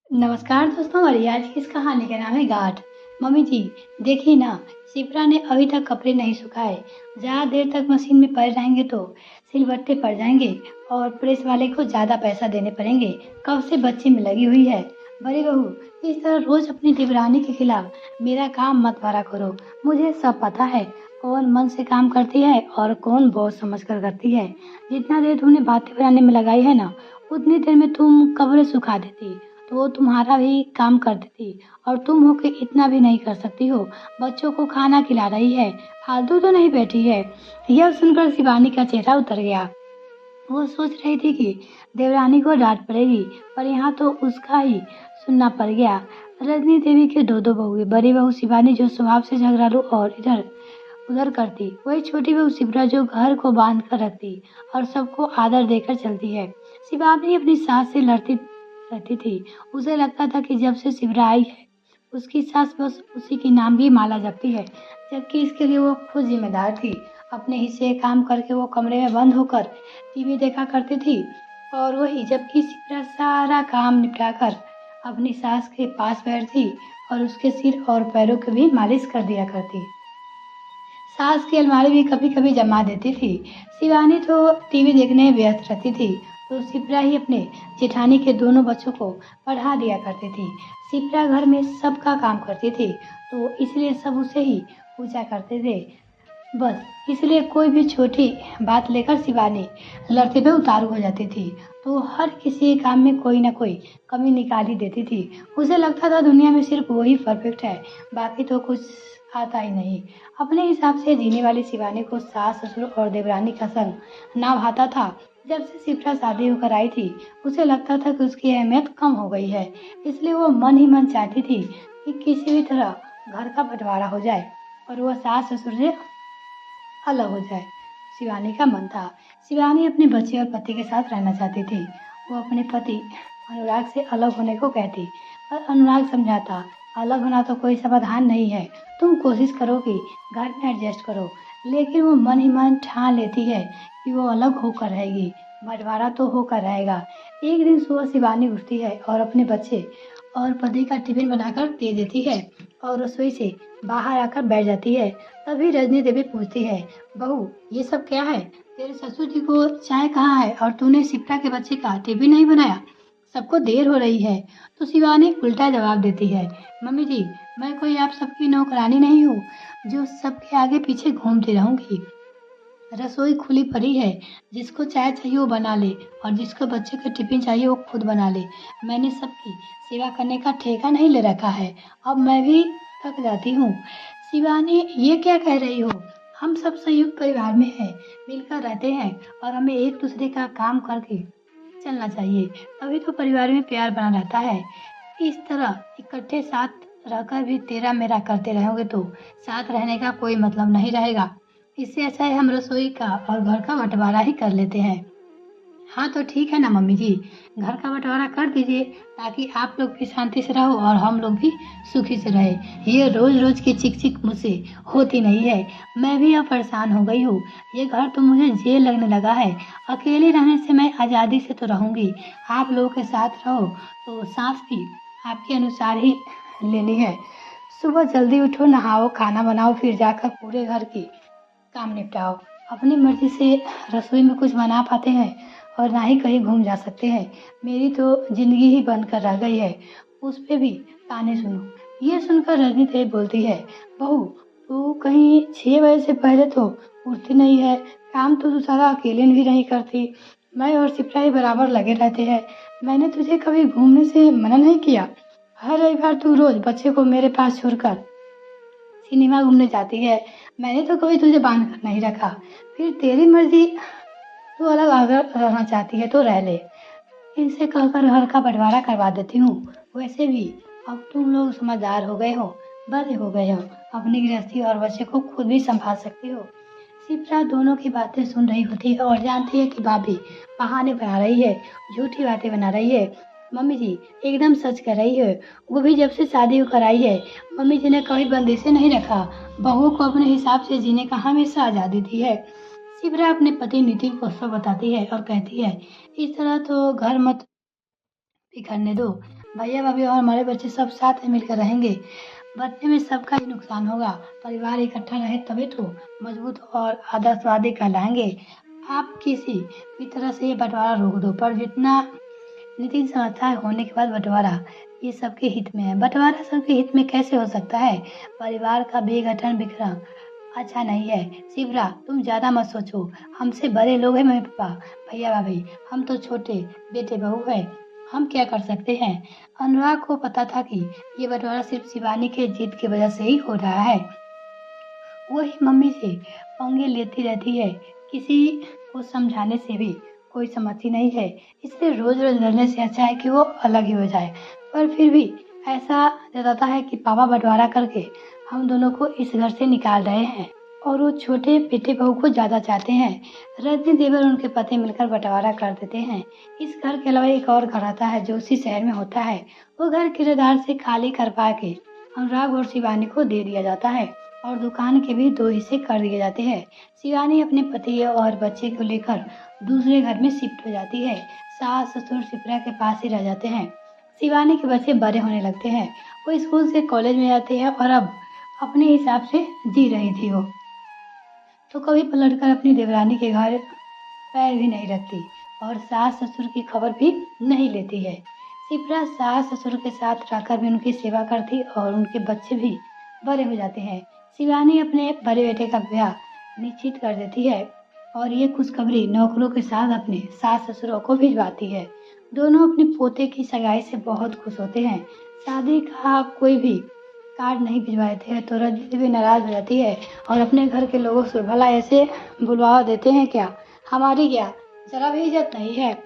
नमस्कार दोस्तों, हमारी आज की इस कहानी का नाम है गाठ। मम्मी जी, देखिए ना, शिप्रा ने अभी तक कपड़े नहीं सुखाए। ज़्यादा देर तक मशीन में पड़े रहेंगे तो सिलबट्टे पड़ जाएंगे और प्रेस वाले को ज़्यादा पैसा देने पड़ेंगे। कब से बच्चे में लगी हुई है। बड़ी बहू, इस तरह रोज अपनी देवरानी के खिलाफ मेरा काम मत भरा करो। मुझे सब पता है कौन मन से काम करती है और कौन बहुत समझ कर करती है। जितना देर तुमने बातें बनाने में लगाई है ना, उतनी देर में तुम कपड़े सुखा देती तो वो तुम्हारा भी काम कर देती। और तुम हो के इतना भी नहीं कर सकती हो। बच्चों को खाना खिला रही है, फालतू तो नहीं बैठी है। यह सुनकर शिवानी का चेहरा उतर गया। वो सोच रही थी कि देवरानी को डांट पड़ेगी, पर यहाँ तो उसका ही सुनना पड़ गया। रजनी देवी के दो दो बहुएं, बड़ी बहू शिवानी जो स्वभाव से झगड़ालू और इधर उधर करती, वही छोटी बहू शिप्रा जो घर को बांध कर रखती और सबको आदर देकर चलती है। शिवानी अपनी सास से लड़ती रहती थी। उसे लगता था कि जब से शिप्रा आई है, उसकी सास बस उसी की नाम की माला जपती है, जबकि इसके लिए वो खुद जिम्मेदार थी। अपने हिस्से काम करके वो कमरे में बंद होकर टीवी देखा करती थी, और वही जबकि शिप्रा सारा काम निपटा कर अपनी सास के पास बैठती और उसके सिर और पैरों की भी मालिश कर दिया करती। सास की अलमारी भी कभी कभी जमा देती थी। शिवानी तो टीवी देखने में व्यस्त रहती थी, तो शिप्रा ही अपने जेठानी के दोनों बच्चों को पढ़ा दिया करती थी। शिप्रा घर में सबका काम करती थी, तो इसलिए सब उसे ही पूछा करते थे। बस इसलिए कोई भी छोटी बात लेकर शिवानी लड़ते पे उतारू हो जाती थी, तो हर किसी के काम में कोई ना कोई कमी निकाल ही देती थी। उसे लगता था दुनिया में सिर्फ वो ही परफेक्ट है, बाकी तो कुछ आता ही नहीं। अपने हिसाब से जीने वाली शिवानी को सास ससुर और देवरानी का संग ना भाता था। जब से शिप्रा शादी होकर आई थी, उसे लगता था कि उसकी अहमियत कम हो गई है। इसलिए वो मन ही मन चाहती थी कि किसी भी तरह घर का बंटवारा हो जाए और वह सास ससुर से अलग हो जाए। शिवानी का मन था। शिवानी अपने बच्चे और पति के साथ रहना चाहती थी। वो अपने पति अनुराग से अलग होने को कहती, पर अनुराग समझाता, अलग होना तो कोई समाधान नहीं है, तुम कोशिश करो कि घर में एडजस्ट करो। लेकिन वो मन ही मन ठान लेती है कि वो अलग होकर रहेगी, बंटवारा तो होकर रहेगा। एक दिन सुबह शिवानी उठती है और अपने बच्चे और पति का टिफिन बनाकर दे देती है और रसोई से बाहर आकर बैठ जाती है। तभी रजनी देवी पूछती है, बहू ये सब क्या है? तेरे ससुर जी को चाय कहाँ है और तूने शिप्रा के बच्चे का टिफिन नहीं बनाया? सबको देर हो रही है। तो शिवानी उल्टा जवाब देती है, मम्मी जी, मैं कोई आप सबकी नौकरानी नहीं हूँ जो सबके आगे पीछे घूमती रहूंगी। रसोई खुली पड़ी है, जिसको चाय चाहिए वो बना ले और जिसको बच्चे को टिफिन चाहिए वो खुद बना ले। मैंने सबकी सेवा करने का ठेका नहीं ले रखा है, अब मैं भी थक जाती हूँ। शिवानी, ये क्या कह रही हो? हम सब संयुक्त परिवार में हैं, मिलकर रहते हैं और हमें एक दूसरे का काम करके चलना चाहिए, तभी तो परिवार में प्यार बना रहता है। इस तरह इकट्ठे साथ रहकर भी तेरा मेरा करते रहोगे तो साथ रहने का कोई मतलब नहीं रहेगा। इससे अच्छा है हम रसोई का और घर का बंटवारा ही कर लेते हैं। हाँ तो ठीक है ना मम्मी जी, घर का बंटवारा कर दीजिए, ताकि आप लोग भी शांति से रहो और हम लोग भी सुखी से रहे। ये रोज रोज की चिक चिक मुझसे होती नहीं है। मैं भी अब परेशान हो गई हूँ। ये घर तो मुझे जेल लगने लगा है। अकेले रहने से मैं आज़ादी से तो रहूंगी, आप लोगों के साथ रहो तो सांस भी आपके अनुसार ही लेनी है। सुबह जल्दी उठो, नहाओ, खाना बनाओ, फिर जाकर पूरे घर की काम निपटाओ। अपनी मर्जी से रसोई में कुछ बना पाते हैं और ना ही कहीं घूम जा सकते हैं। मेरी तो जिंदगी ही बंद कर रह गई है, उस पे भी ताने सुनो। ये सुनकर रजनी देवी बोलती है, बहू तू कहीं 6 बजे से पहले तो उठती नहीं है, काम तो तू सारा अकेले भी नहीं करती, मैं और सिपरा ही बराबर लगे रहते हैं। मैंने तुझे कभी घूमने से मना नहीं किया। हर रविवार तू रोज बच्चे को मेरे पास छोड़कर सिनेमा घूमने जाती है। मैंने तो कभी तुझे बांध कर नहीं रखा। फिर तेरी मर्जी, तू अलग अगर रहना चाहती है तो रह ले। इनसे कहकर घर का बंटवारा करवा देती हूँ। वैसे भी अब तुम लोग समझदार हो गए हो, बड़े हो गए हो, अपनी गृहस्थी और बच्चे को खुद भी संभाल सकती हो। शिप्रा दोनों की बातें सुन रही होती है और जानती है कि भाभी बहाने बना रही है, झूठी बातें बना रही है। मम्मी जी एकदम सच कह रही है। वो भी जब से शादी होकर आई है, मम्मी जी ने कभी बंदिशें नहीं रखा। बहू को अपने हिसाब से जीने का हमेशा आज़ादी दी है। शिप्रा अपने पति नितिन को सब बताती है और कहती है, इस तरह तो घर मत बिखरने दो। भैया भाभी और हमारे बच्चे सब साथ में मिलकर रहेंगे। बदले में सबका ही नुकसान होगा। परिवार इकट्ठा रहे तभी तो मजबूत और आदर्शवादी कहलाएंगे। आप किसी भी तरह से ये बंटवारा रोक दो, पर जितना नितिन समझता है होने के बाद बंटवारा ये सबके हित में है। बंटवारा सबके हित में कैसे हो सकता है? परिवार का बेगठन बिखरा अच्छा नहीं है। शिवरा, तुम ज्यादा मत सोचो। हमसे बड़े लोग हैं मम्मी पापा, भैया भाभी। हम तो छोटे बेटे बहू है, हम क्या कर सकते हैं? अनुराग को पता था कि ये बंटवारा सिर्फ शिवानी के जिद की वजह से ही हो रहा है। वही मम्मी से पंगे लेती रहती है, किसी को समझाने से भी कोई समझती नहीं है। इसलिए रोज रोज लड़ने से अच्छा है कि वो अलग ही हो जाए। पर फिर भी ऐसा जताता है कि पापा बंटवारा करके हम दोनों को इस घर से निकाल रहे हैं और वो छोटे बेटे बहू को ज्यादा चाहते हैं। रजनी देवर और उनके पति मिलकर बंटवारा कर देते हैं। इस घर के अलावा एक और घर आता है जो उसी शहर में होता है। वो घर किराएदार से खाली करवा के अनुराग और शिवानी को दे दिया जाता है और दुकान के भी 2 हिस्से कर दिए जाते हैं। शिवानी अपने पति और बच्चे को लेकर दूसरे घर में शिफ्ट हो जाती है। सास ससुर शिप्रा के पास ही रह जाते हैं। शिवानी के बच्चे बड़े होने लगते हैं। वो स्कूल से कॉलेज में जाते हैं और अब अपने हिसाब से जी रही थी। वो तो कभी पलटकर अपनी देवरानी के घर पैर भी नहीं रखती और सास ससुर की खबर भी नहीं लेती है। शिप्रा सास ससुर के साथ रहकर भी उनकी सेवा करती और उनके बच्चे भी बड़े हो जाते हैं। शिवानी अपने बड़े बेटे का ब्याह निश्चित कर देती है और ये खुशखबरी नौकरों के साथ अपने सास ससुरों को भिजवाती है। दोनों अपने पोते की सगाई से बहुत खुश होते हैं। शादी का कोई भी कार्ड नहीं भिजवाए थे तो रजनी भी नाराज हो जाती है और अपने घर के लोगों से भला ऐसे बुलवा देते हैं क्या? हमारी क्या जरा भी इज्जत नहीं है?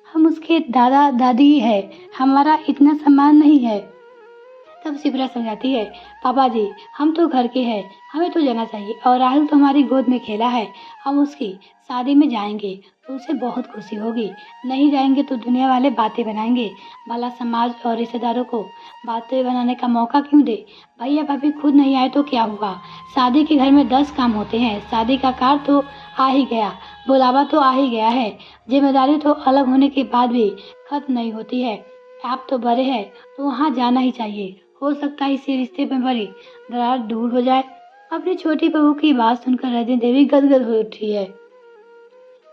हम उसके दादा दादी ही है, हमारा इतना सम्मान नहीं है। तब शिप्रा समझाती है, पापा जी हम तो घर के हैं, हमें तो जाना चाहिए और राहुल तो हमारी गोद में खेला है। हम उसकी शादी में जाएंगे तो उसे बहुत खुशी होगी, नहीं जाएंगे तो दुनिया वाले बातें बनाएंगे। भला समाज और रिश्तेदारों को बातें बनाने का मौका क्यों दे? भैया भाभी खुद नहीं आए तो क्या हुआ? शादी के घर में 10 काम होते हैं। शादी का कार्ड तो आ ही गया, बुलावा तो आ ही गया है, जिम्मेदारी तो अलग होने के बाद भी खत्म नहीं होती है। आप तो बड़े हैं तो वहाँ जाना ही चाहिए। हो सकता है इसी रिश्ते में बड़ी दरार दूर हो जाए। अपनी छोटी बहू की बात सुनकर रजनी देवी गदगद हो उठी है।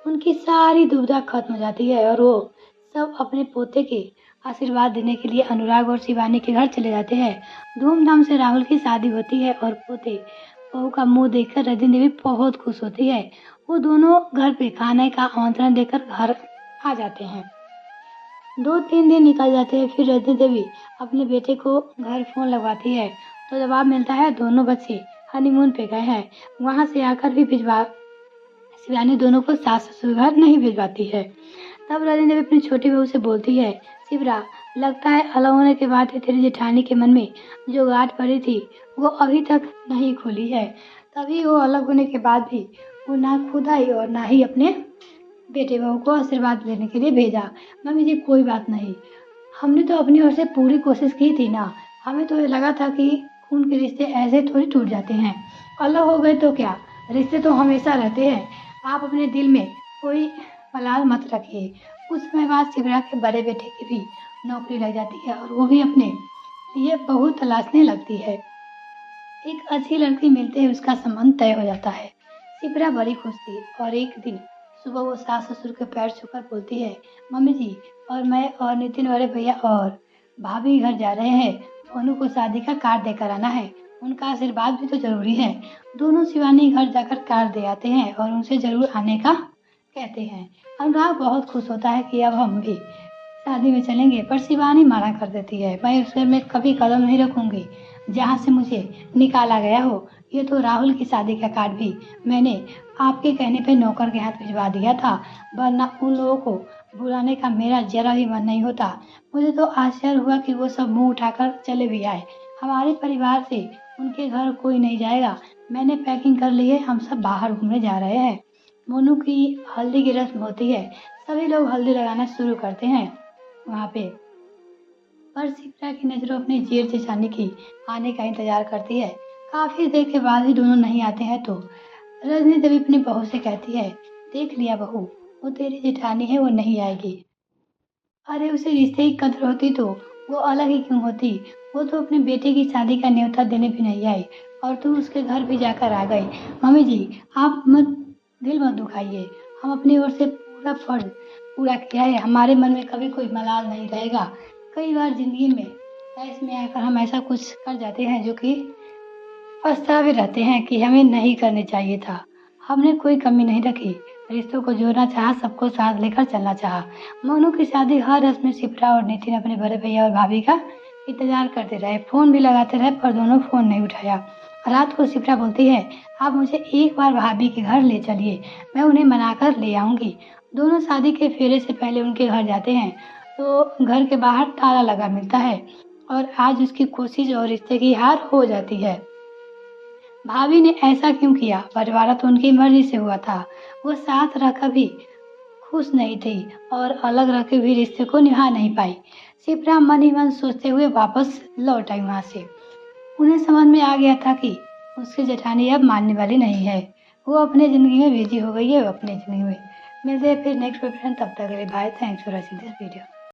उनकी सारी दुविधा खत्म हो जाती है और वो सब अपने पोते के आशीर्वाद देने के लिए अनुराग और शिवानी के घर चले जाते हैं। धूमधाम से राहुल की शादी होती है और पोते बहू का मुंह देखकर रजनी देवी बहुत खुश होती है। वो दोनों घर पे खाने का आमंत्रण देकर घर आ जाते हैं। 2-3 दिन निकल जाते हैं। फिर रजनी देवी अपने बेटे को घर फोन लगवाती है तो जवाब मिलता है दोनों बच्चे हनीमून पे गए हैं। वहां से आकर भी भिजवा शिवानी दोनों को सास ससुर घर नहीं भिजवाती है। तब रजनी देवी अपनी छोटी बहू से बोलती है, शिवरा लगता है अलग होने के बाद तेरी जेठानी के मन में जो गांठ पड़ी थी वो अभी तक नहीं खुली है। तभी वो अलग होने के बाद भी वो ना खुद आई और ना ही अपने बेटे बहू को आशीर्वाद लेने के लिए भेजा। मम्मी जी कोई बात नहीं, हमने तो अपनी ओर से पूरी कोशिश की थी ना। हमें तो ये लगा था कि खून के रिश्ते ऐसे थोड़ी टूट जाते हैं, अलग हो गए तो क्या, रिश्ते तो हमेशा रहते हैं। आप अपने दिल में कोई मलाल मत रखिए। कुछ समय बाद शिवरा के बड़े बेटे की भी नौकरी लग जाती है और वो भी अपने लिए बहू तलाशने लगती है। एक अच्छी लड़की मिलते ही उसका संबंध तय हो जाता है। शिप्रा बड़ी खुश थी और एक दिन सुबह वो सास ससुर के पैर छूकर बोलती है, मम्मी जी और मैं और नितिन वाले भैया और भाभी घर जा रहे हैं। मोनू को शादी का कार्ड देकर आना है, उनका आशीर्वाद भी तो जरूरी है। दोनों शिवानी घर जाकर कार्ड दे आते हैं और उनसे जरूर आने का कहते हैं। अनुराग बहुत खुश होता है कि अब हम भी शादी में चलेंगे, पर शिवानी मना कर देती है, मैं उस घर में कभी कदम नहीं रखूंगी जहाँ से मुझे निकाला गया हो। ये तो राहुल की शादी का कार्ड भी मैंने आपके कहने पे नौकर के हाथ भिजवा दिया था, वरना उन लोगों को बुलाने का मेरा जरा भी मन नहीं होता। मुझे तो आश्चर्य हुआ कि वो सब मुंह उठाकर चले भी आए। हमारे परिवार से उनके घर कोई नहीं जाएगा। मैंने पैकिंग कर ली है, हम सब बाहर घूमने जा रहे हैं। मोनू की हल्दी की रस्म होती है, सभी लोग हल्दी लगाना शुरू करते हैं वहाँ पे। पर शिप्रा की नजरों अपने जेठ जेठानी की आने का इंतजार करती है। काफी देर के बाद भी दोनों नहीं आते हैं तो रजनी देवी अपनी बहू से कहती है, देख लिया बहू, वो तेरी जेठानी है, वो नहीं आएगी। अरे उसे रिश्ते की कदर होती तो वो अलग ही क्यों होती? वो तो अपने बेटे की शादी का न्योता देने भी नहीं आई और तू उसके घर भी जाकर आ गई। मम्मी जी, आप दिल मत दुखाइए। हम अपनी ओर से पूरा फ़र्ज़ पूरा किया है। हमारे मन में कभी कोई मलाल नहीं रहेगा। कई बार ज़िंदगी में तहस में आकर हम ऐसा कुछ कर जाते हैं जो कि पछतावे रहते हैं कि हमें नहीं करनी चाहिए था। हमने कोई कमी नहीं रखी, रिश्तों को जोड़ना चाहा, सबको साथ लेकर चलना चाहा। मोनू की शादी हर रस्म में शिप्रा और नितिन अपने बड़े भैया और भाभी का इंतजार करते रहे। फ़ोन भी लगाते रहे पर दोनों फ़ोन नहीं उठाया। रात को शिप्रा बोलती है, आप मुझे एक बार भाभी के घर ले चलिए, मैं उन्हें मनाकर ले आऊँगी। दोनों शादी के फेरे से पहले उनके घर जाते हैं तो घर के बाहर ताला लगा मिलता है और आज उसकी कोशिश और रिश्ते की हार हो जाती है। भाभी ने ऐसा क्यों किया? बँटवारा तो उनकी मर्ज़ी से हुआ था। वो साथ रहकर भी खुश नहीं थी और अलग रह के भी रिश्ते को निभा नहीं पाई। शिप्रा मन ही मन सोचते हुए वापस लौट आई वहाँ से। उन्हें समझ में आ गया था कि उसकी जेठानी अब मानने वाली नहीं है। वो अपने ज़िंदगी में बिज़ी हो गई है, वो अपनी ज़िंदगी में। मिलते हैं फिर नेक्स्ट फ्रेंड, तब तक के लिए bye. Thanks for watching this video.